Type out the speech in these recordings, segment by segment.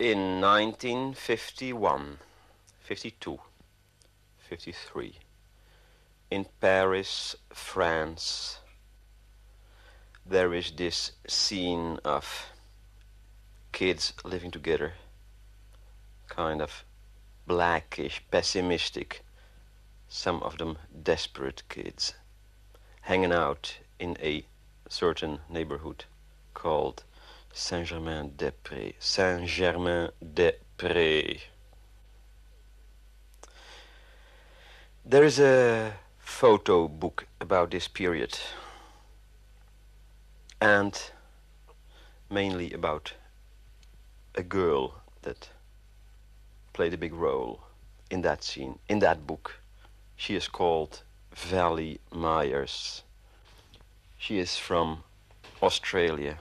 In 1951, 52, 53, in Paris, France, there is this scene of kids living together, kind of blackish, pessimistic, some of them desperate kids, hanging out in a certain neighborhood called Saint-Germain-des-Prés. Saint-Germain-des-Prés. There is a photo book about this period, and mainly about a girl that played a big role in that scene, in that book. She is called Vali Myers. She is from Australia.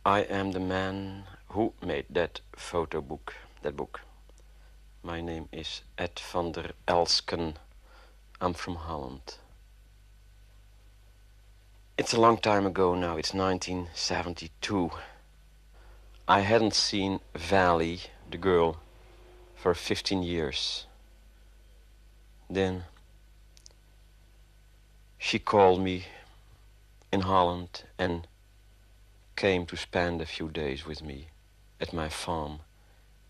I am the man who made that photo book, that book. My name is Ed van der Elsken. I'm from Holland. It's a long time ago now, it's 1972. I hadn't seen Vali, the girl, for 15 years. Then she called me in Holland and came to spend a few days with me at my farm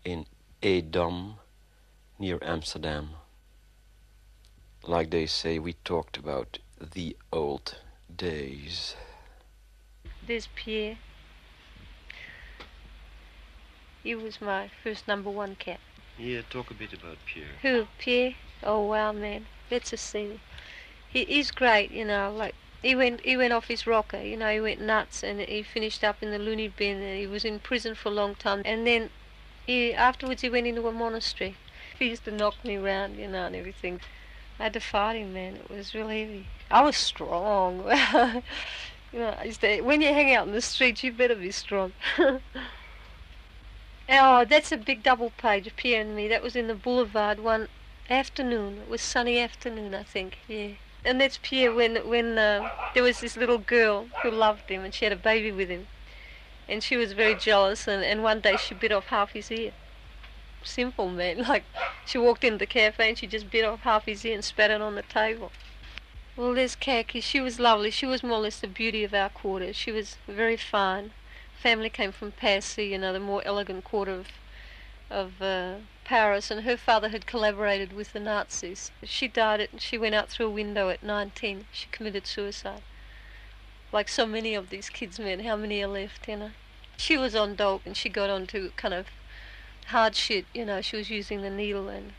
in Edam, near Amsterdam. Like they say, we talked about the old days. There's Pierre. He was my first #1 cat. Yeah, talk a bit about Pierre. Who, Pierre? Oh, wow, man. That's a scene. He's great, you know, like, he went off his rocker, you know, he went nuts, and he finished up in the loony bin, and he was in prison for a long time, and then afterwards he went into a monastery. He used to knock me around, you know, and everything. I had to fight him, man. It was real heavy. I was strong. You know, when you hang out in the streets, you better be strong. Oh, that's a big double page, Pierre and me. That was in the Boulevard one afternoon. It was sunny afternoon, I think, yeah. And that's Pierre when there was this little girl who loved him, and she had a baby with him. And she was very jealous, and one day she bit off half his ear. Simple, man. Like, she walked into the cafe and she just bit off half his ear and spat it on the table. Well, there's Khaki. She was lovely. She was more or less the beauty of our quarter. She was very fine. Family came from Passy, you know, the more elegant quarter of Paris, and her father had collaborated with the Nazis. She died and she went out through a window at 19. She committed suicide. Like so many of these kids, man, how many are left, you know? She was on dope and she got onto kind of hard shit, you know, she was using the needle, and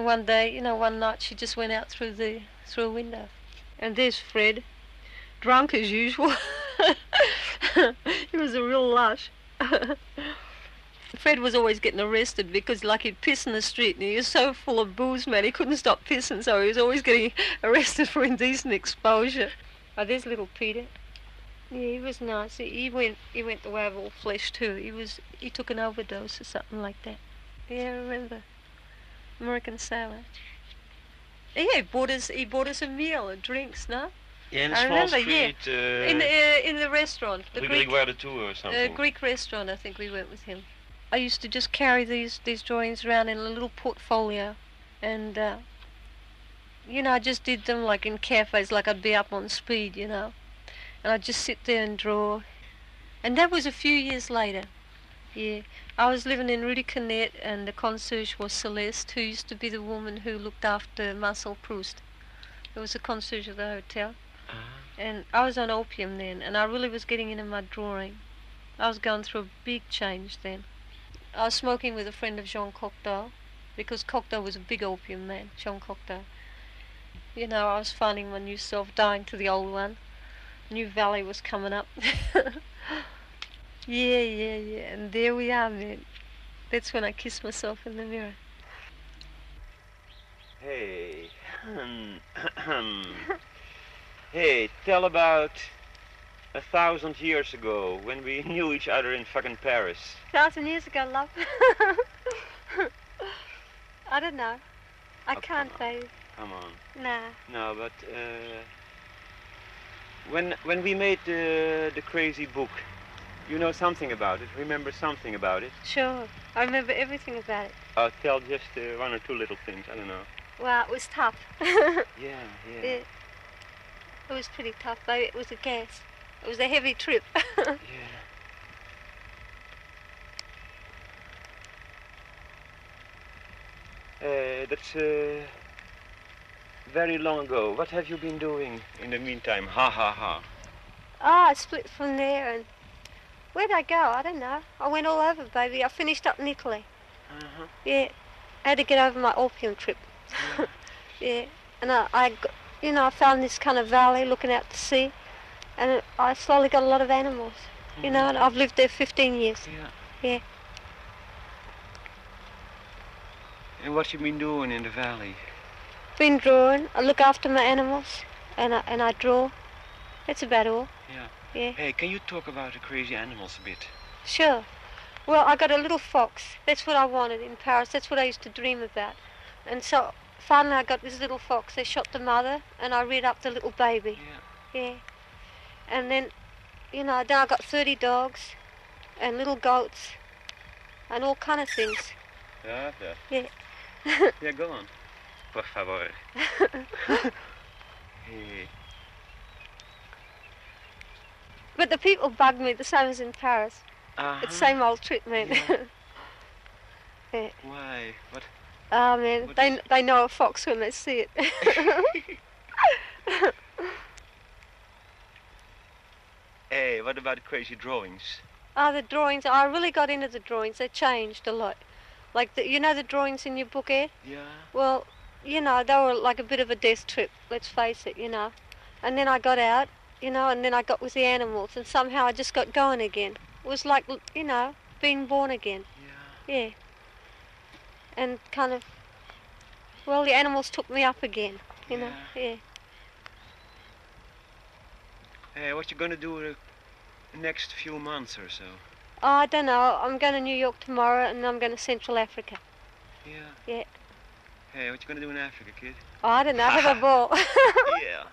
one day, you know, one night she just went out through a window. And there's Fred, drunk as usual. He was a real lush. Fred was always getting arrested because, like, he'd piss in the street, and he was so full of booze, man, he couldn't stop pissing, so he was always getting arrested for indecent exposure. Oh, there's little Peter. Yeah, he was nice. He went the way of all flesh too. He took an overdose or something like that. Yeah, I remember. American sailor. Yeah, he bought us a meal and drinks, no? Yeah, in a I small remember, street. yeah. In the restaurant. The Greek or something. Greek restaurant, I think we went with him. I used to just carry these drawings around in a little portfolio, and you know, I just did them like in cafes, like I'd be up on speed, you know, and I'd just sit there and draw. And that was a few years later. Yeah, I was living in Rue de Canet, and the concierge was Celeste, who used to be the woman who looked after Marcel Proust. It was the concierge of the hotel. And I was on opium then, and I really was getting into my drawing. I was going through a big change then. I was smoking with a friend of Jean Cocteau, because Cocteau was a big opium man, Jean Cocteau. You know, I was finding my new self, dying to the old one. New Valley was coming up. Yeah, and there we are, man. That's when I kissed myself in the mirror. Hey. Hey, tell about 1,000 years ago when we knew each other in fucking Paris. 1,000 years ago, love. I don't know. I can't, babe. Come on. Nah. No, but When we made the crazy book, you know something about it. Remember something about it? Sure. I remember everything about it. I'll tell just one or two little things. I don't know. Well, it was tough. Yeah. It was pretty tough, baby. It was a gas. It was a heavy trip. Yeah. That's very long ago. What have you been doing in the meantime? Ha ha ha. I split from there, and where'd I go? I don't know. I went all over, baby. I finished up in Italy. Uh-huh. Yeah. I had to get over my opium trip. Yeah. And I found this kind of valley looking out to sea, and I slowly got a lot of animals. You know, and I've lived there 15 years. Yeah. And what you been doing in the valley? Been drawing. I look after my animals, and I draw. That's about all. Yeah. Hey, can you talk about the crazy animals a bit? Sure. Well, I got a little fox. That's what I wanted in Paris. That's what I used to dream about. And so finally I got this little fox. They shot the mother, and I reared up the little baby. Yeah. And then, then I got 30 dogs and little goats and all kind of things. Yeah. Yeah. Yeah, go on. Por favor. Hey. But the people bug me the same as in Paris. Uh-huh. It's the same old trick, man. Yeah. Why? What? Oh, man, they know a fox when they see it. Hey, what about the crazy drawings? Oh, the drawings. I really got into the drawings. They changed a lot. Like, the drawings in your book, Ed? Yeah. Well, they were like a bit of a death trip, let's face it, And then I got out, and then I got with the animals, and somehow I just got going again. It was like, being born again. Yeah. And kind of, well, the animals took me up again, Yeah. Hey, what you gonna do the next few months or so? Oh, I don't know. I'm going to New York tomorrow, and I'm going to Central Africa. Yeah. Hey, what you gonna do in Africa, kid? Oh, I don't know. Have a ball. Yeah.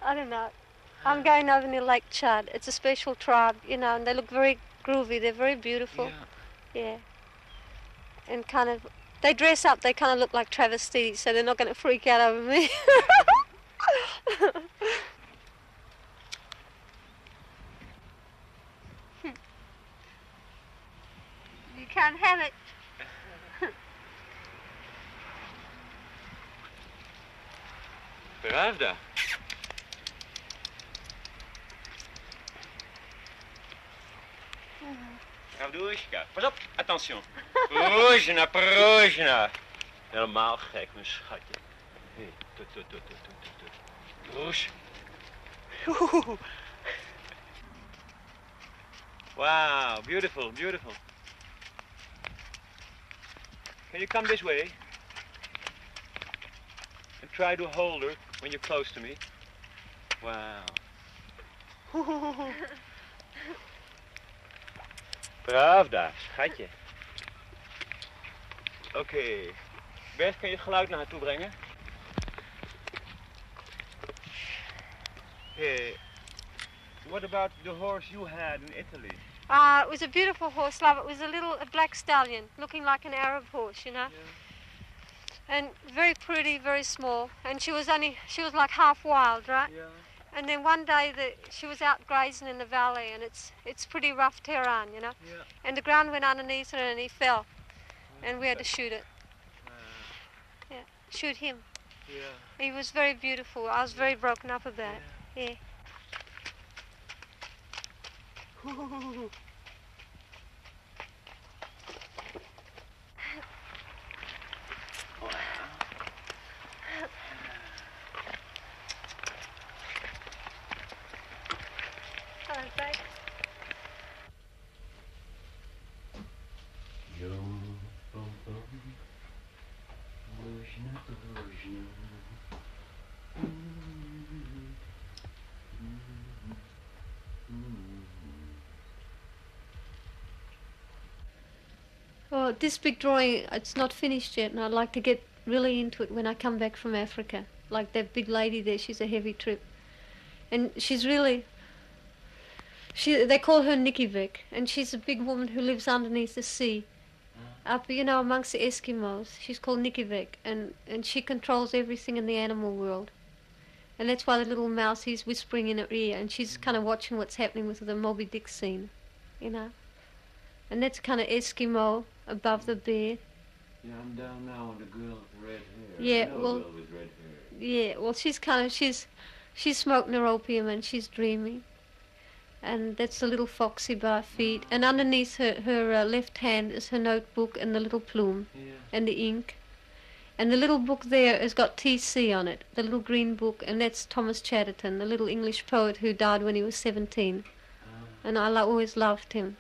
I don't know. I'm going over near Lake Chad. It's a special tribe, and they look very groovy. They're very beautiful. Yeah. And kind of, they dress up. They kind of look like travestites, so they're not going to freak out over me. You can't have it. Pravda. Pravdushka. Pas op, attention. Prozna. Helemaal gek, mijn schatje. Hey, Roos. Wow, beautiful. Can you come this way? And try to hold her when you're close to me. Wow. Pravda, schatje. Oké. Bert, kan je het geluid naar haar toe brengen? Hey, what about the horse you had in Italy? It was a beautiful horse, love. It was a black stallion, looking like an Arab horse, Yeah. And very pretty, very small. And she was like half wild, right? Yeah. And then one day she was out grazing in the valley, and it's pretty rough terrain, Yeah. And the ground went underneath her, and he fell, and we had to shoot it. Shoot him. Yeah. He was very beautiful. I was very broken up about it. Yeah. Hello, babe. Well, this big drawing, it's not finished yet, and I'd like to get really into it when I come back from Africa. Like that big lady there, she's a heavy trip. And she's really... They call her Nikivik, and she's a big woman who lives underneath the sea. Up, amongst the Eskimos. She's called Nikivik, and she controls everything in the animal world. And that's why the little mouse, he's whispering in her ear, and she's kind of watching what's happening with the Moby Dick scene, And that's kind of Eskimo above the bed. Yeah, I'm down now on the girl with red hair. Yeah, Girl with red hair. Yeah, well, she's smoking her opium and she's dreaming. And that's the little foxy by her feet. And underneath her left hand is her notebook and the little plume and the ink. And the little book there has got TC on it, the little green book, and that's Thomas Chatterton, the little English poet who died when he was 17. And I always loved him.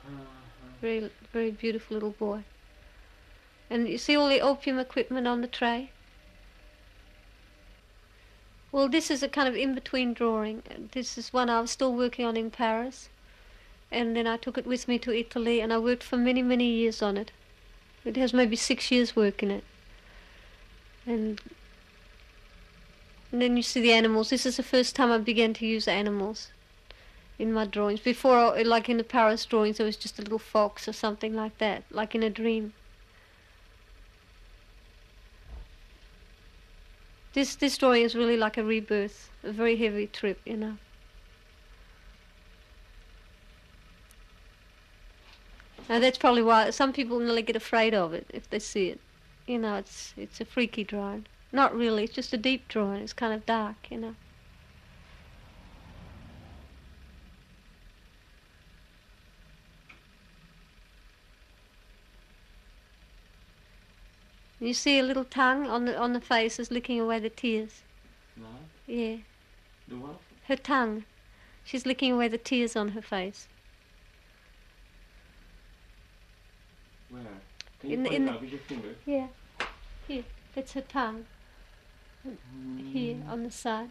Very, very beautiful little boy. And you see all the opium equipment on the tray? Well, this is a kind of in-between drawing. This is one I was still working on in Paris. And then I took it with me to Italy, and I worked for many, many years on it. It has maybe 6 years work in it. And then you see the animals. This is the first time I began to use animals in my drawings. Before, like in the Paris drawings, there was just a little fox or something like that, like in a dream. This drawing is really like a rebirth, a very heavy trip, Now that's probably why some people nearly get afraid of it if they see it. It's a freaky drawing. Not really, it's just a deep drawing. It's kind of dark, You see a little tongue on the face is licking away the tears. What? Yeah. The what? Her tongue. She's licking away the tears on her face. Where? Can you point it out with your finger? Yeah. Here. That's her tongue. Here on the side.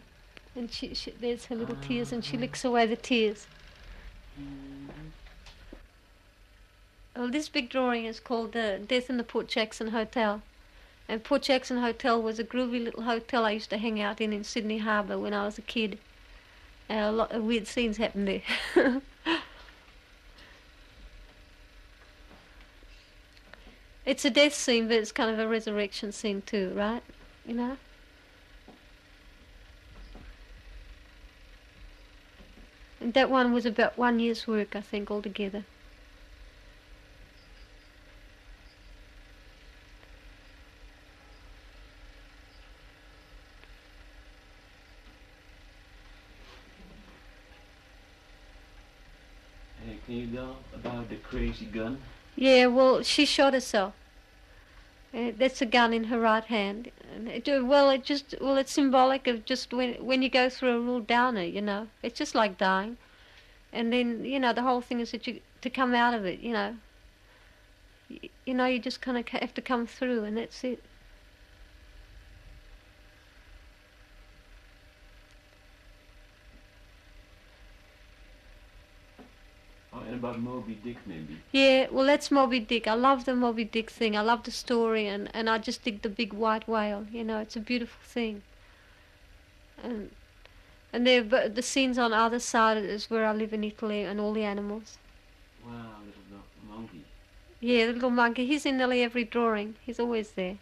And she there's her little tears, and she licks away the tears. Well, this big drawing is called Death in the Port Jackson Hotel. And Port Jackson Hotel was a groovy little hotel I used to hang out in Sydney Harbour when I was a kid. A lot of weird scenes happened there. It's a death scene, but it's kind of a resurrection scene too, right? And that one was about 1 year's work, I think, altogether. Can you tell about the crazy gun? Yeah, well, she shot herself. That's a gun in her right hand. And it's symbolic of just when you go through a real downer, It's just like dying. And then, the whole thing is that to come out of it, you just kind of have to come through, and that's it. And about Moby Dick, maybe? Yeah, well, that's Moby Dick. I love the Moby Dick thing. I love the story, and I just dig the big white whale. It's a beautiful thing. And the scenes on either side is where I live in Italy, and all the animals. Wow, little monkey. Yeah, the little monkey. He's in nearly every drawing. He's always there.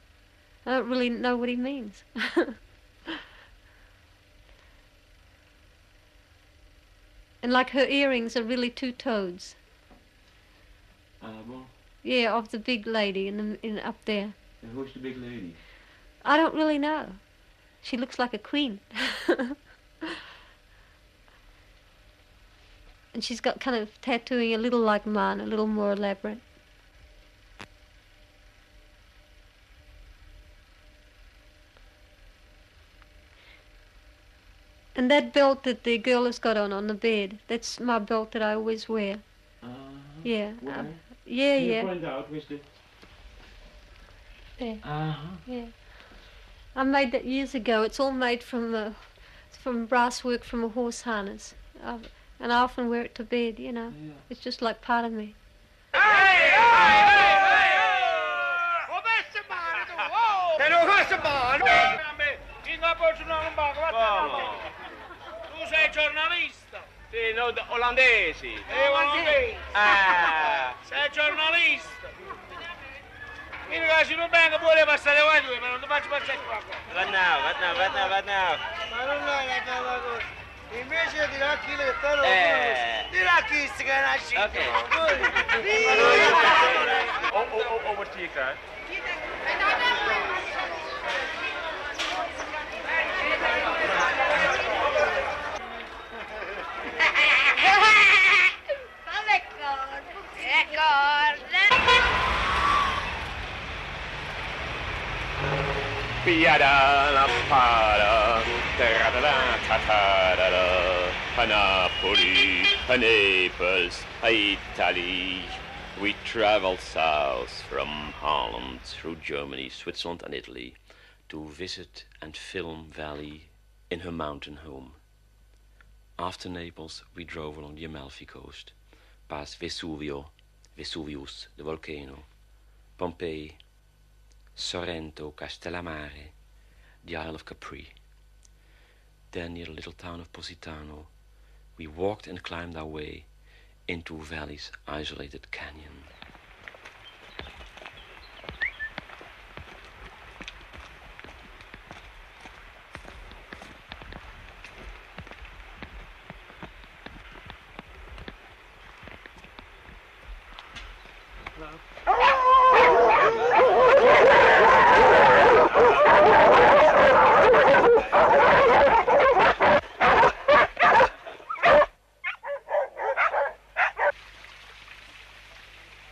I don't really know what he means. And like her earrings are really two toads. Well. Yeah, of the big lady up there. And who's the big lady? I don't really know. She looks like a queen. And she's got kind of tattooing a little like mine, a little more elaborate. And that belt that the girl has got on the bed, that's my belt that I always wear. Yeah. Where? Yeah, Can yeah. you point out which the... There. Yeah. I made that years ago. It's all made from brass work from a horse harness. And I often wear it to bed, Yeah. It's just like part of me. sei giornalista? Sì, no, olandesi. Olandese. Ah. Sei giornalista? Io ragazzi non vengo pure passare qua due, ma non ti faccio passare qua. What now? What now? What now? What now? Ma non è la tua cosa. Invece di là chi le però di là chi si che nasce. Ok. Oh, wat zie ik daar? Piada la pada, a Napoli, a Naples, a Italy. We traveled south from Holland through Germany, Switzerland and Italy to visit and film Vali in her mountain home. After Naples, we drove along the Amalfi Coast, past Vesuvius, the volcano, Pompeii, Sorrento, Castellammare, the Isle of Capri. Then, near the little town of Positano, we walked and climbed our way into Vali's isolated canyon.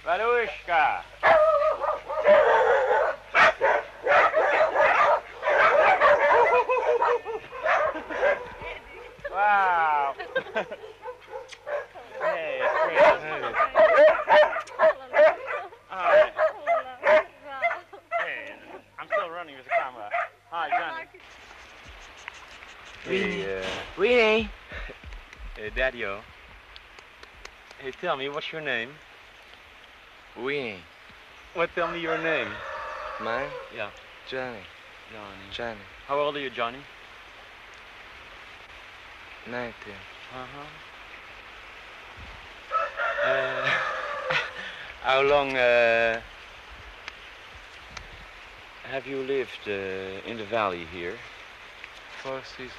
Valushka! Wow! Hey, it's great. Hi. Hey, I'm still running with the camera. Hi, Johnny. Hey, Winnie. hey, Daddy-o. Hey, tell me, what's your name? Winnie. What? Tell me your name. Mine? Yeah. Johnny. Johnny. How old are you, Johnny? 19. How long have you lived in the valley here? 4 seasons.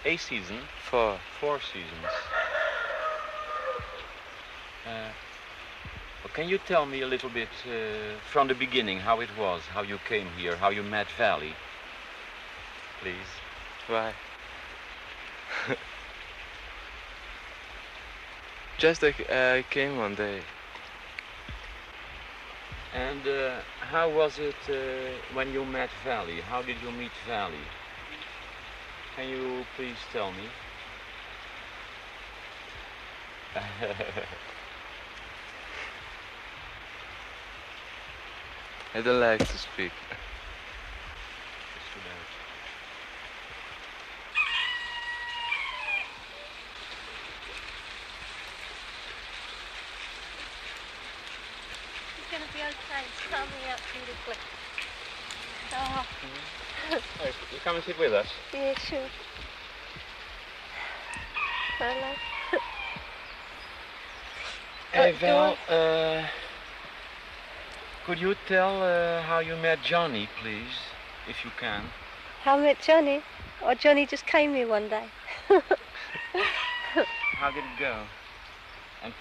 A season? 4. 4 seasons. Well, can you tell me a little bit from the beginning how it was, how you came here, how you met Vali? Please. Why? Just I came one day. And how was it when you met Vali? How did you meet Vali? Can you please tell me? I don't like to speak. It's too bad. It's going to be okay. It's coming out beautifully. Oh. Hey, you come and sit with us. Yeah, sure. Hello. Hey, Val, could you tell how you met Johnny, please, if you can? How I met Johnny? Or Johnny just came here one day. How did it go? And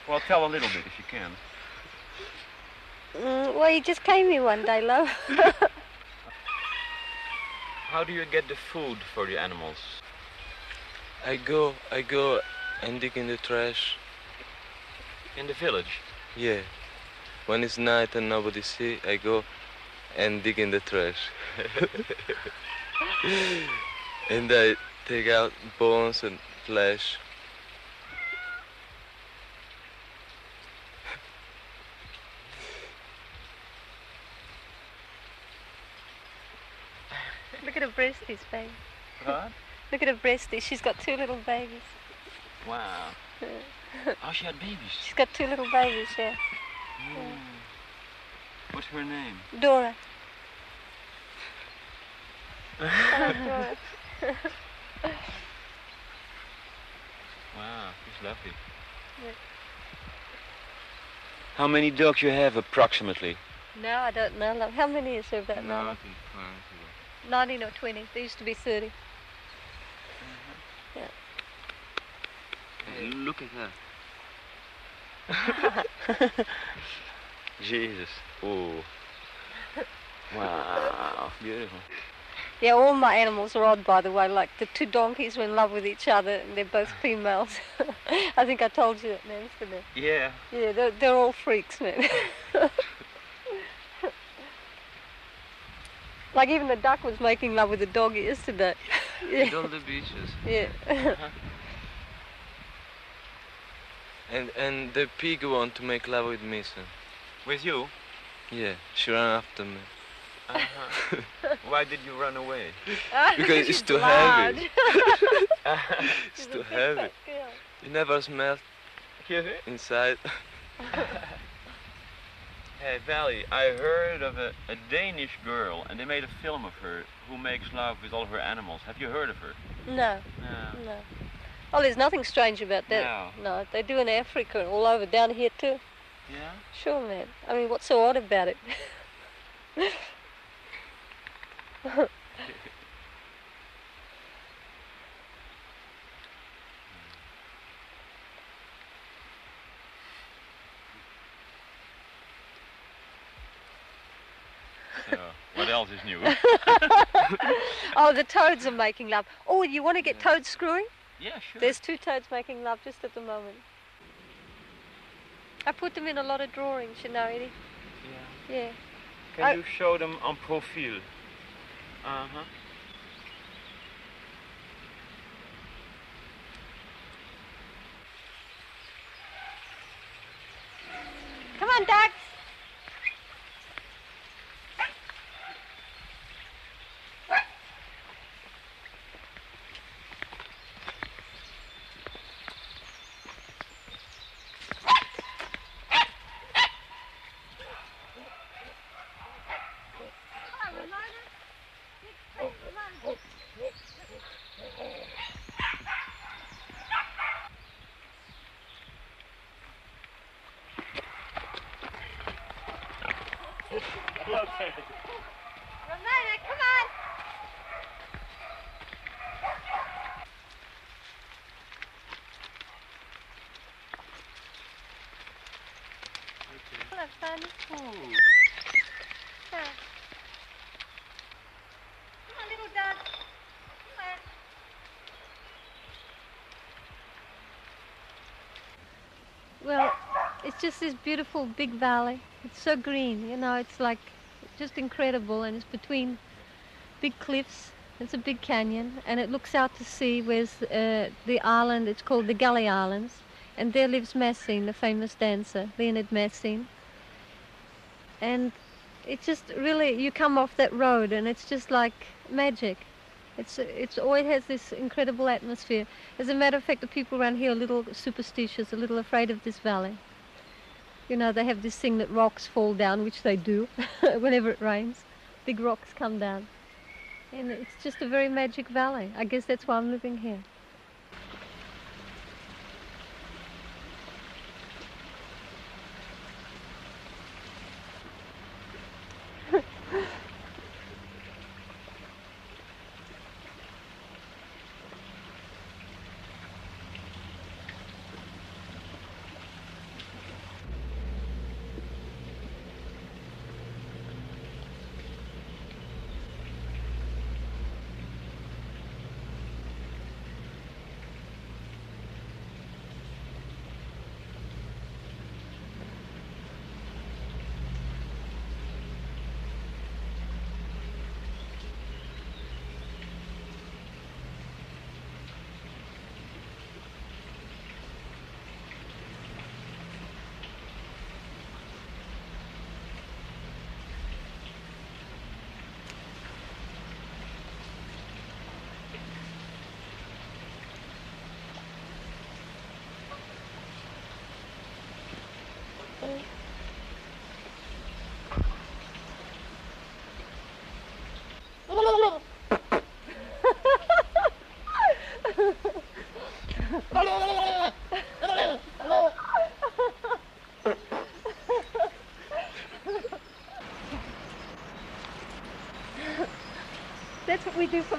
well, tell a little bit if you can. Well, he just came here one day, love. How do you get the food for the animals? I go and dig in the trash. In the village? Yeah. When it's night and nobody see, I go and dig in the trash. And I take out bones and flesh. Look at her breasties, baby. What? Look at her breasties. She's got 2 little babies. Wow. Oh, she had babies. She's got 2 little babies, yeah. What's her name? Dora. Hello, Dora. Wow, he's lovely. Yeah. How many dogs you have approximately? No, I don't know, love. How many is there about No, now? I think 20. 19 or 20. There used to be 30. Yeah. Hey, look at her. Jesus. Oh. Wow, beautiful. Yeah, all my animals are odd, by the way. Like the two donkeys were in love with each other, and they're both females. I think I told you that in Amsterdam. Yeah. Yeah, they're all freaks, man. Like even the duck was making love with the dog yesterday. And all the beaches. Yeah. And the pig want to make love with me, so. With you? Yeah, she ran after me. Uh-huh. Why did you run away? Because it's She's too large. heavy. It's She's a too big heavy. fat girl. You never smell inside. Hey, Vali, I heard of a Danish girl, and they made a film of her who makes love with all her animals. Have you heard of her? No, No. no. Oh, there's nothing strange about that. No, they do in Africa and all over, down here too. Yeah? Sure, man. I mean, what's so odd about it? So, what else is new? Oh, the toads are making love. Oh, you want to get toads screwing? Yeah, sure. There's two toads making love just at the moment. I put them in a lot of drawings, you know, Eddie. Yeah. Yeah. Can you show them on profile? Uh-huh. Come on, ducks. Okay. Ramona, come on. Hello, Fanny. Ooh. Come on, little duck. Come on. Well, it's just this beautiful big valley. It's so green, you know, it's like just incredible, and it's between big cliffs. It's a big canyon, and it looks out to sea with the island. It's called the Gully Islands, and there lives Massine, the famous dancer, Leonard Massine. And it's just really, you come off that road, and it's just like magic. It's always has this incredible atmosphere. As a matter of fact, the people around here are a little superstitious, a little afraid of this valley. You know, they have this thing that rocks fall down, which they do whenever it rains. Big rocks come down. And it's just a very magic valley. I guess that's why I'm living here.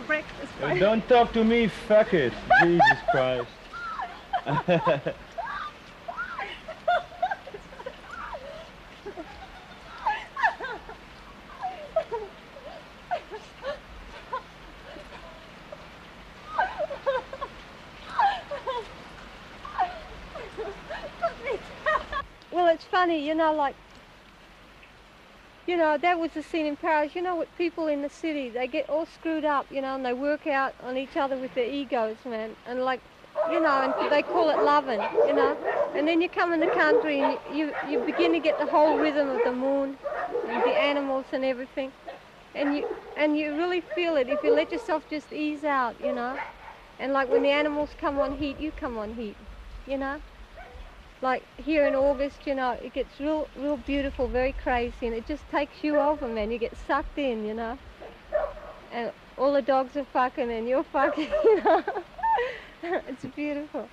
breakfast. Don't talk to me, fuck it. Jesus Christ. Well, it's funny, you know, like, you know, that was the scene in Paris. You know what, people in the city, they get all screwed up, you know, and they work out on each other with their egos, man. And like, you know, and they call it loving, you know. And then you come in the country and you begin to get the whole rhythm of the moon and the animals and everything. And you really feel it if you let yourself just ease out, you know. And like when the animals come on heat, you come on heat, you know. Like here in August, you know, it gets real beautiful, very crazy, and it just takes you over, man. You get sucked in, you know. And all the dogs are fucking and you're fucking, you know. It's beautiful.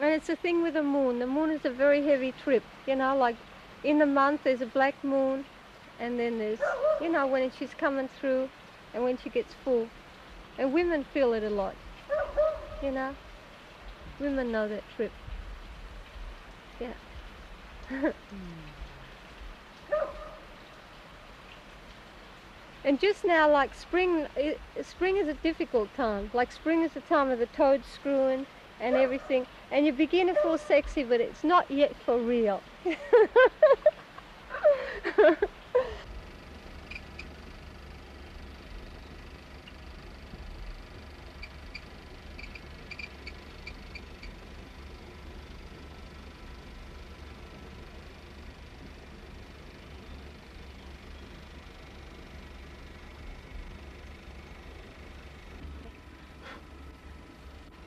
And it's the thing with the moon. The moon is a very heavy trip, you know, like in the month there's a black moon, and then there's, you know, when she's coming through and when she gets full. And women feel it a lot, you know. Women know that trip. Yeah. And just now, like spring is a difficult time. Like spring is the time of the toads screwing and everything. And you begin to feel sexy, but it's not yet for real.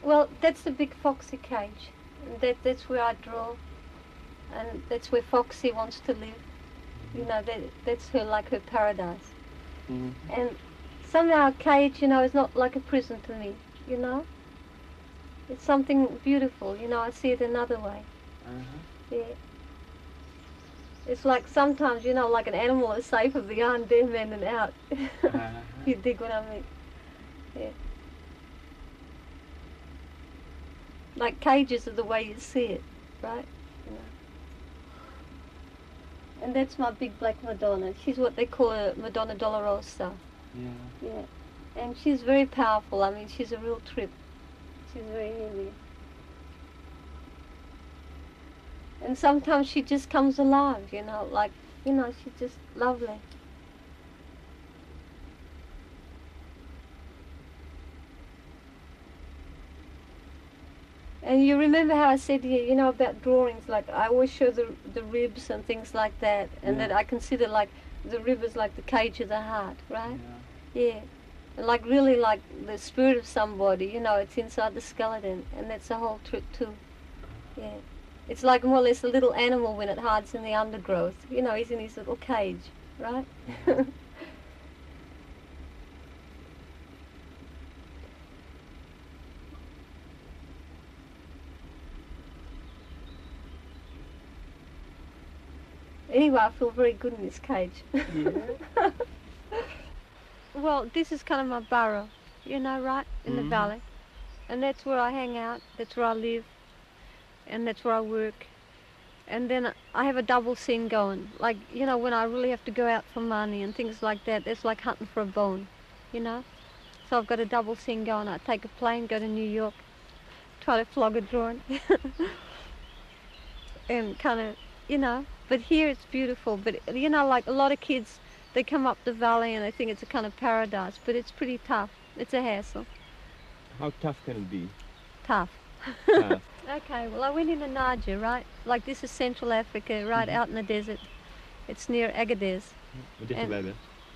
Well, that's the big Foxy cage. That's where I draw, and that's where Foxy wants to live. You know, that's her, like her paradise. Mm-hmm. And somehow a cage, you know, is not like a prison to me, you know? It's something beautiful, you know, I see it another way. Yeah. It's like sometimes, you know, like an animal is safer behind them than out. You dig what I mean? Yeah. Like cages are the way you see it, right? You know. And that's my big black Madonna. She's what they call a Madonna Dolorosa. Yeah. Yeah. And she's very powerful. I mean, she's a real trip. She's very heavy. And sometimes she just comes alive, you know, like, you know, she's just lovely. And you remember how I said to you, you know, about drawings, like I always show the ribs and things like that, and that I consider like the rib is like the cage of the heart, right? Yeah. And like really like the spirit of somebody, you know, it's inside the skeleton, and that's the whole trip too. Yeah. It's like more or less a little animal when it hides in the undergrowth. You know, he's in his little cage, right? Anyway, I feel very good in this cage. Yeah. Well, this is kind of my burrow, you know, right in the valley. And that's where I hang out, that's where I live, and that's where I work. And then I have a double scene going. Like, you know, when I really have to go out for money and things like that, that's like hunting for a bone, you know? So I've got a double scene going. I take a plane, go to New York, try to flog a drawing. And kind of, you know, but here it's beautiful. But, you know, like a lot of kids, they come up the valley and they think it's a kind of paradise, but it's pretty tough. It's a hassle. How tough can it be? Tough. Tough. Okay, well I went into Niger, right? Like this is Central Africa, right out in the desert. It's near Agadez.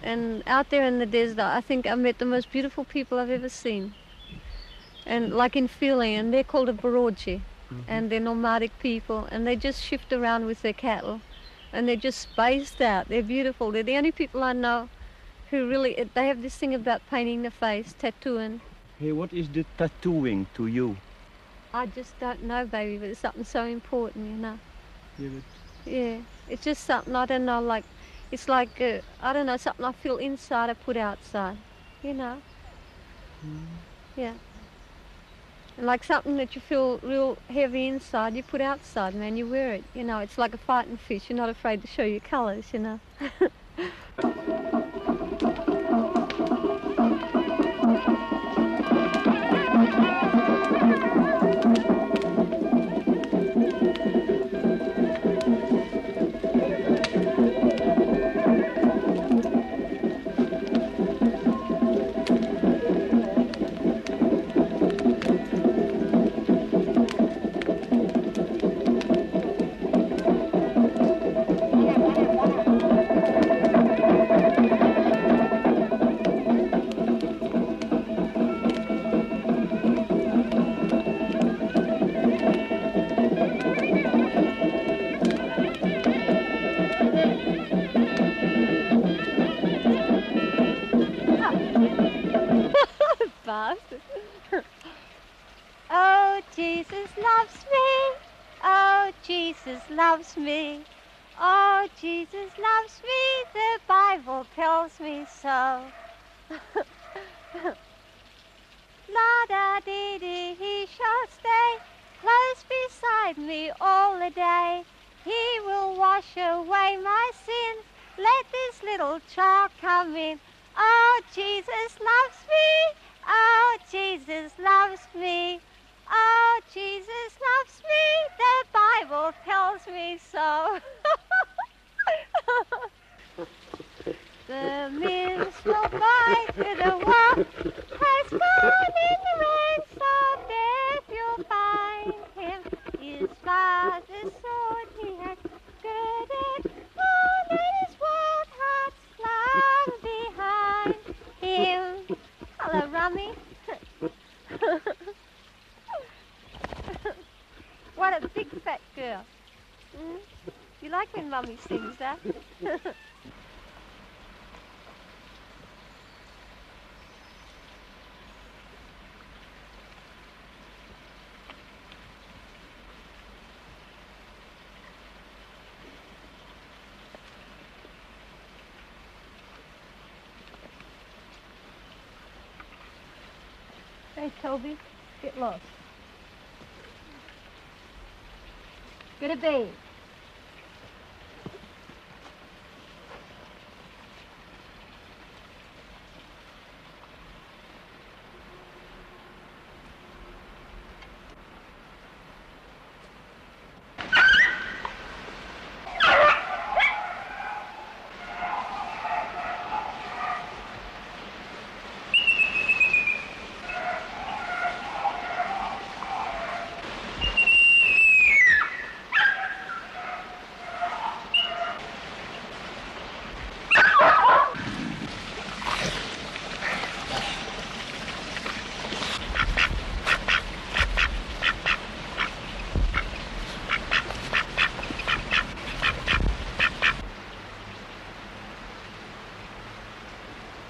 And out there in the desert, I think I met the most beautiful people I've ever seen. And like in feeling, and they're called a Baroji. And they're nomadic people, and they just shift around with their cattle. And they're just spaced out. They're beautiful. They're the only people I know who really, they have this thing about painting the face, tattooing. Hey, what is the tattooing to you? I just don't know, baby, but it's something so important, you know. Yeah, Yeah, it's just something, I don't know, like, It's like, I don't know, something I feel inside I put outside, you know. Yeah. And like something that you feel real heavy inside, you put outside, man, you wear it, you know. It's like a fighting fish, you're not afraid to show your colours, you know. Bastard. Oh, Jesus loves me. Oh, Jesus loves me. Oh, Jesus loves me. The Bible tells me so. La-da-dee-dee, he shall stay close beside me all the day. He will wash away my sins. Let this little child come in. Oh, Jesus loves me. Oh, Jesus loves me. Oh, Jesus loves me. The Bible tells me so. The minstrel boy to the wall has gone in the rain, so deaf you'll find him. His father's sword he had girded on, and his wild heart slung behind him. Hello, Rummy. What a big fat girl. Mm? You like when Mummy sings that? Hey, Toby, get lost. Go to bed.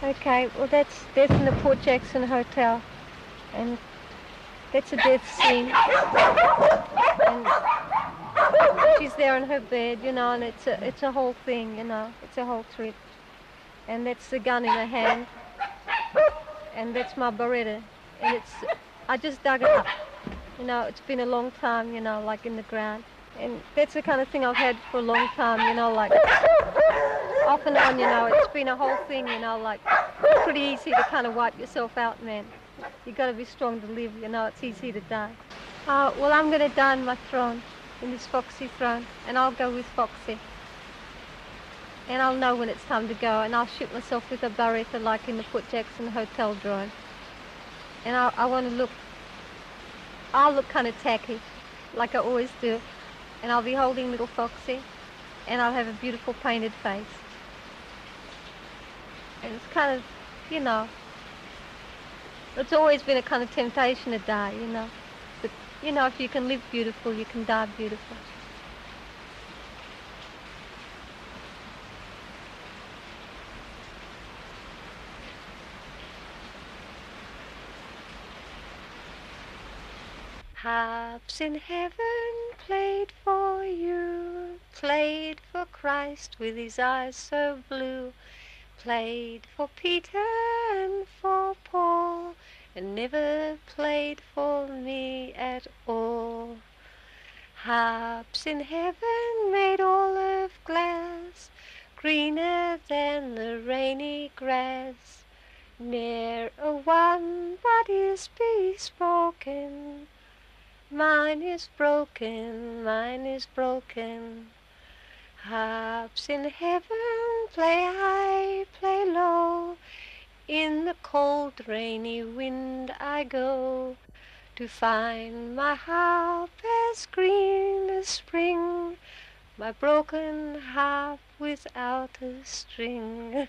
Okay, well that's in the Port Jackson Hotel, and that's a death scene. And she's there in her bed, you know, and it's a whole thing, you know, it's a whole trip. And that's the gun in her hand, and that's my Beretta, and I just dug it up. You know, it's been a long time, you know, like in the ground, and that's the kind of thing I've had for a long time, you know, like off and on, you know, it's been a whole thing, you know, like pretty easy to kind of wipe yourself out, man. You got to be strong to live, you know, it's easy to die. Well, I'm going to die in my throne, in this Foxy throne, and I'll go with Foxy. And I'll know when it's time to go, and I'll shoot myself with a Beretta like in the Port Jackson Hotel drone. And I want to look, I'll look kind of tacky, like I always do. And I'll be holding little Foxy, and I'll have a beautiful painted face. And it's kind of, you know, it's always been a kind of temptation to die, you know. But, you know, if you can live beautiful, you can die beautiful. Harps in heaven played for you played for Christ with his eyes so blue, played for Peter and for Paul, and never played for me at all. Harps in heaven made all of glass, greener than the rainy grass, ne'er a one but is bespoken. Mine is broken, mine is broken. Harps in heaven play high, play low, in the cold rainy wind I go, to find my harp as green as spring, my broken harp without a string.